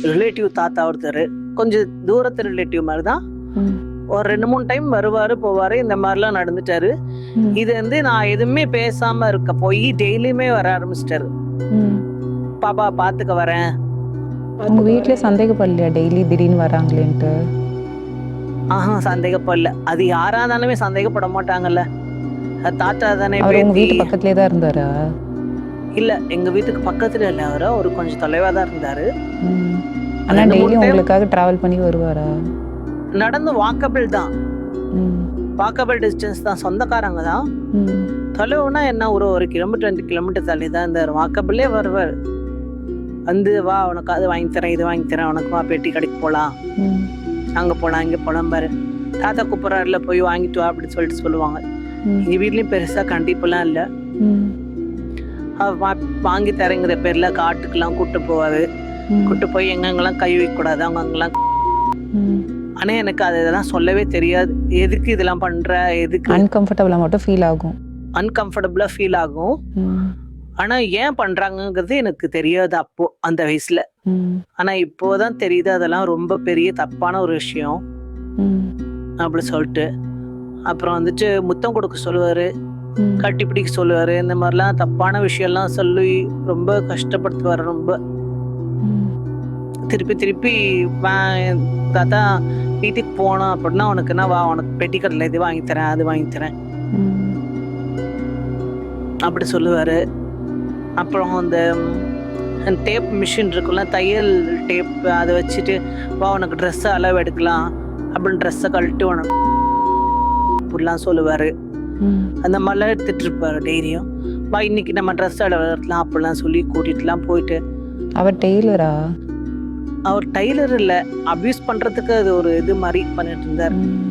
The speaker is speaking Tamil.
ரிலேட்டிவ் தாத்தா ஒருத்தர், கொஞ்சம் தூரத்து ரிலேட்டிவ் மாதிரி தான். ம். ஒரு 2-3 டைம் வருவாரு போவாரு, இந்த மாதிரிலாம் நடந்துட்டாரு. ம். இது வந்து நான் எதுவுமே பேசாம இருக்க போய் டெய்லியுமே வர ஆரம்பிச்சிட்டாரு. ம். பாப்பா பாத்துக்க வரேன். உங்க வீட்ல சந்தேகப்படலையா டெய்லி திடீர்னு வராங்களேன்ட்டு? சந்தேகப்படல. அது யாரா இருந்தாலுமே சந்தேகப்பட மாட்டாங்கல்ல. தாத்தா தானே அவர் உங்க பேத்தி. வீட்டு பக்கத்துலயே தான் இருந்தாரா? இல்ல எங்க வீட்டுக்கு பக்கத்துல இல்ல, அவரு ஒரு கொஞ்சம் தொலைவா தான் இருந்தாரு. ம். ஆனா 2-3 டெய்லி டைம் உங்களுக்காக டிராவல் பண்ணி வருவாரா? நடந்து வாக்கபிள் தான். ம். வாக்கபிள் டிஸ்டன்ஸ் தான், சொந்தக்காரங்க தான். ம். தொலைவுனா என்ன, ஒரு 1 கிலோமீட்டர் 2 கிலோமீட்டர் தள்ளி தான் இருந்தார். வாக்கபிளே வருவார். வந்து வா உனக்கு அது வாங்கி தரேன், இது வாங்கி தரேன், உனக்கு வா பெட்டி கடைக்கு போகலாம், ம். அங்கே போகலாம் இங்கே போகலாம் பாரு, தாத்தா கூப்பிட்றாருல போய் வாங்கிட்டு வா அப்படின்னு சொல்லிட்டு சொல்லுவாங்க. ம். எங்கள் வீட்லேயும் பெருசாக கண்டிப்பெல்லாம் இல்லை. ம். வாங்கி தரேங்கிற பேரில் காட்டுக்கெல்லாம் கூப்பிட்டு போவார். ம். கூப்பிட்டு போய் எங்கெங்கெல்லாம் கை வைக்கக்கூடாது அவங்க அங்கெல்லாம். ம். ஆனால் எனக்கு அது இதெல்லாம் சொல்லவே தெரியாது. எதுக்கு இதெல்லாம் பண்ணுற, எதுக்கு அன்கம்ஃபர்டபுளா மட்டும் ஃபீல் ஆகும். அன்கம்ஃபர்டபுளாக ஃபீல் ஆகும். ம். ஆனால் ஏன் பண்ணுறாங்கங்கிறது எனக்கு தெரியாது அப்போ அந்த வயசில். ம். ஆனால் இப்போதான் தெரியுது அதெல்லாம் ரொம்ப பெரிய தப்பான ஒரு விஷயம் ம். அப்படி சொல்லிட்டு. அப்புறம் வந்துட்டு முத்தம் கொடுக்க சொல்லுவார், ம். கட்டிப்பிடிக்க சொல்லுவார். இந்த மாதிரிலாம் தப்பான விஷயம்லாம் சொல்லி ரொம்ப கஷ்டப்படுத்துவார். ரொம்ப ம். திருப்பி திருப்பி தாத்தா வீட்டுக்கு போனோம் அப்படின்னா உனக்குன்னா வா உனக்கு பெட்டி கடையில் இது வாங்கி தரேன், அது வாங்கி தரேன் ம். அப்படி சொல்லுவார். அப்புறம் இந்த டேப் மிஷின் இருக்குல்ல, தையல் டேப், அதை வச்சுட்டு வா உனக்கு ட்ரெஸ்ஸை அளவு எடுக்கலாம் அப்படின்னு ட்ரெஸ்ஸை கழட்டி உனக்கு அப்படிலாம் சொல்லுவார். ம். அந்த மாதிரிலாம் எடுத்துட்டு இருப்பார் டெய்லியும். வா இன்னைக்கு நம்ம ட்ரெஸ் அளவு எடுக்கலாம் அப்படிலாம் சொல்லி கூட்டிகிட்டுலாம் போயிட்டு. அவர் டெய்லரா? அவர் டைலர் இல்லை, அப்யூஸ் பண்ணுறதுக்கு அது ஒரு இது மாதிரி பண்ணிட்டு இருந்தார். ம்.